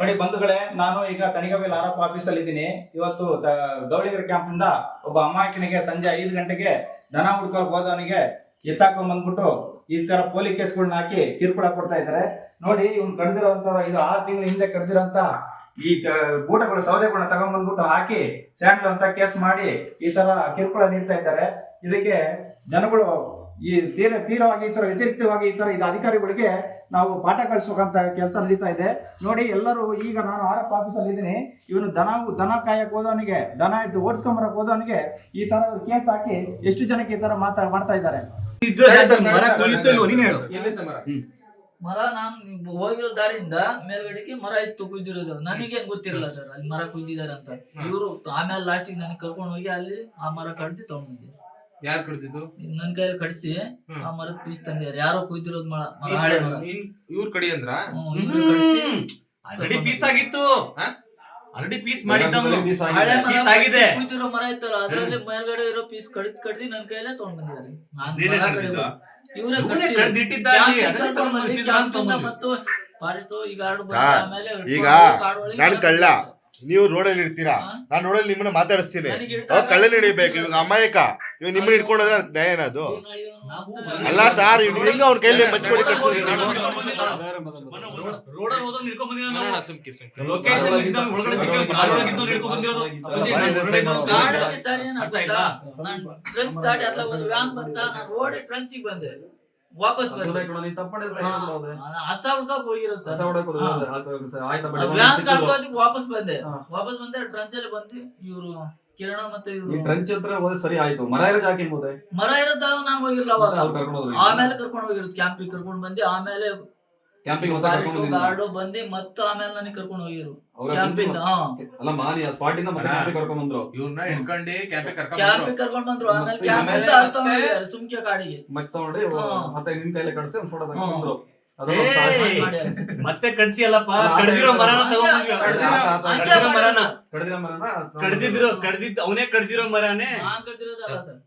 ನೋಡಿ ಬಂಧುಗಳೇ, ನಾನು ಈಗ ಕಣಿಗವೇಲ್ ಆರ್ ಎಫ್ ಆಫೀಸಲ್ಲಿ ಇದ್ದೀನಿ. ಇವತ್ತು ಗೌಳಿಗರ ಕ್ಯಾಂಪ್ನಿಂದ ಒಬ್ಬ ಅಮಾಯಕನಿಗೆ ಸಂಜೆ 5 ಗಂಟೆಗೆ ದನ ಹುಡ್ಕೊಂಡು ಹೋದವನಿಗೆ ಎತ್ತಾಕೊಂಡ್ ಬಂದ್ಬಿಟ್ಟು ಈ ತರ ಪೋಲಿ ಕೇಸ್ಗಳನ್ನ ಹಾಕಿ ಕಿರುಕುಳ ಕೊಡ್ತಾ ಇದ್ದಾರೆ. ನೋಡಿ, ಇವ್ನು ಕಡ್ದಿರೋಂತ ಇದು 6 ತಿಂಗಳ ಹಿಂದೆ ಕಡ್ದಿರೋಂತ ಈ ಬೂಟಗಳು ಸೌದೆಗಳನ್ನ ತಗೊಂಡ್ಬಂದ್ಬಿಟ್ಟು ಹಾಕಿ ಸ್ಯಾಂಡಲ್ ಅಂತ ಕೇಸ್ ಮಾಡಿ ಈ ತರ ಕಿರುಕುಳ ನೀಡ್ತಾ ಇದ್ದಾರೆ. ಇದಕ್ಕೆ ಜನಗಳು ಈ ತೀವ್ರವಾಗಿ ಈ ತರ ವ್ಯತಿರಿಕ್ತವಾಗಿ ಈ ತರ ಇದು ಅಧಿಕಾರಿಗಳಿಗೆ ನಾವು ಪಾಠ ಕಲಿಸೋಕಂತ ಕೆಲಸ ನಡೀತಾ ಇದೆ. ನೋಡಿ ಎಲ್ಲರೂ, ಈಗ ನಾನು ಆರ್ ಎಫ್ ಆಫೀಸಲ್ಲಿ ಇದ್ದೀನಿ. ಇವನು ದನ ಕಾಯಕ್ ಹೋದವನಿಗೆ, ದನ ಇಟ್ಟು ಓಡಿಸ್ಕೊಂಬರಕ್ ಹೋದವನಿಗೆ ಈ ತರ ಕೇಸ್ ಹಾಕಿ ಎಷ್ಟು ಜನಕ್ಕೆ ಈ ತರ ಮಾಡ್ತಾ ಇದ್ದಾರೆ. ಮರ ನಾನು ಹೋಗಿರೋ ದಾರಿಯಿಂದ ಮೇಲ್ಗಡೆಗೆ ಮರ ಇತ್ತು ಕುಯ್ದಿರೋದು. ನನಗೇನ್ ಗೊತ್ತಿರಲ್ಲ ಸರ್ ಅಲ್ಲಿ ಮರ ಕುಯ್ದಿದ್ದಾರೆ ಅಂತ. ಇವರು ಆಮೇಲೆ ಲಾಸ್ಟಿಗೆ ನನಗೆ ಕರ್ಕೊಂಡು ಹೋಗಿ ಅಲ್ಲಿ ಆ ಮರ ಕಡ್ದು ತಗೊಂಡಿದ್ದೆ. ಯಾರು ಕಡ್ದಿದ್ದು? ನನ್ ಕೈಯಲ್ಲಿ ಕಡಿಸಿ ಆ ಮರದ ಪೀಸ್ ತಂದಿದ್ದಾರೆ. ಯಾರೋ ಕುಯ್ದಿರೋದ್ ಮರ, ಹಳೆ ಮರ. ಇವ್ರ ಕಡಿ ಅಂದ್ರ ಆಲ್ರೆಡಿ ಪೀಸ್ ಆಗಿತ್ತು. ಆಲ್ರೆಡಿ ಪೀಸ್ ಮಾಡಿದ್ದವನು ಹಳೆ ಪೀಸ್ ಆಗಿದೆ. ಕುಯ್ದಿರೋ ಮರ ಇತ್ತಲ್ಲ, ಅದ್ರಲ್ಲಿ ಮೇಲ್ಗಡೆ ಇರೋ ಪೀಸ್ ಕಡ್ದಿ ನನ್ ಕೈಯಲ್ಲೇ ತಗೊಂಡ್ ಬಂದಿದ್ದಾರೆ. ಇವರೇ ಈಗ ನಾನ್ ಕಳ್ಳ, ನೀವು ರೋಡಲ್ಲಿ ಇರ್ತೀರಾ, ನಾನ್ ರೋಡಲ್ಲಿ ನಿಮ್ಮನ್ನ ಮಾತಾಡಿಸ್ತೀನಿ. ಕಳ್ಳ ಹಿಡಿಬೇಕು, ಇವಾಗ ಅಮಾಯಕ, ಇವಾಗ ನಿಮ್ಮನ್ನ ಇಟ್ಕೊಂಡ್ರೆ ನ್ಯಾಯ ಏನದು? ಅಲ್ಲ ಸರ್, ಹೆಂಗ ಅವ್ನ ಕೈಲಿ ಮಚ್ಕೊಡಿ ಬಂದೆ, ವಾಪಸ್ ಬಂದೆ. ಹಸ ಹುಡ್ಕಕ್ ಹೋಗಿರೋದು ವಾಪಸ್ ಬಂದೆ. ಟ್ರಂಚ್ ಅಲ್ಲಿ ಬಂದು ಇವ್ರು ಕಿರಣ ಮತ್ತೆ ಟ್ರಂಚ್ ಹತ್ರ ಹೋದ್ರೆ ಸರಿ ಆಯ್ತು. ಮರ ಇರೋದು ಹಾಕಿರ್ಬೋದೆ. ಮರ ಇರೋದ ನಾನು ಹೋಗಿರ್ಲ ಅವಾಗ. ಆಮೇಲೆ ಕರ್ಕೊಂಡು ಹೋಗಿರೋದು ಕ್ಯಾಂಪಿಗೆ ಕರ್ಕೊಂಡು ಬಂದು, ಆಮೇಲೆ ಗಾರ್ಡು ಬಂದು ಮತ್ತೆ ಆಮೇಲೆ ನನಗೆ ಕರ್ಕೊಂಡು ಹೋಗಿರು ಕ್ಯಾಂಪಿಂದ. ಅಲ್ಲ ಮಾನಿ ಸ್ಪಾಟ್ ಇಂದ ಮತ್ತೆ ಕ್ಯಾಂಪಿಗೆ ಕರ್ಕೊಂಡು ಬಂದ್ರು. ಇವ್ರನ್ನ ಹಿಡ್ಕೊಂಡು ಕ್ಯಾಂಪಿಗೆ ಕರ್ಕೊಂಡು ಬಂದ್ರು. ಆಮೇಲೆ ಕ್ಯಾಂಪಿಂದ ಸುಮ್ಕೆ ಕಾಡಿಗೆ ಮತ್ತೆ ನೋಡಿ ಮತ್ತೆ ನಿನ್ ಕೈಲಿ ಕಳ್ಸಿ ಒಂದು ಫೋಟೋ ತಗೊಂಡ್ರು. ಮತ್ತೆ ಕಡ್ಸಿ ಅಲ್ಲಪ್ಪ, ಕಡ್ದಿರೋ ಮರನ ತಗೊಂಡ್ಬಂದ್ವಿ. ಕಡ್ದಿರೋ ಮರನ ಕಡ್ದಿರೋ ಮರನ ಕಡ್ದಿದ್ರು, ಅವನೇ ಕಡ್ದಿರೋ ಮರನೇ. ನಾನ್ ಕಡ್ದಿರೋದಲ್ಲ ಸರ್.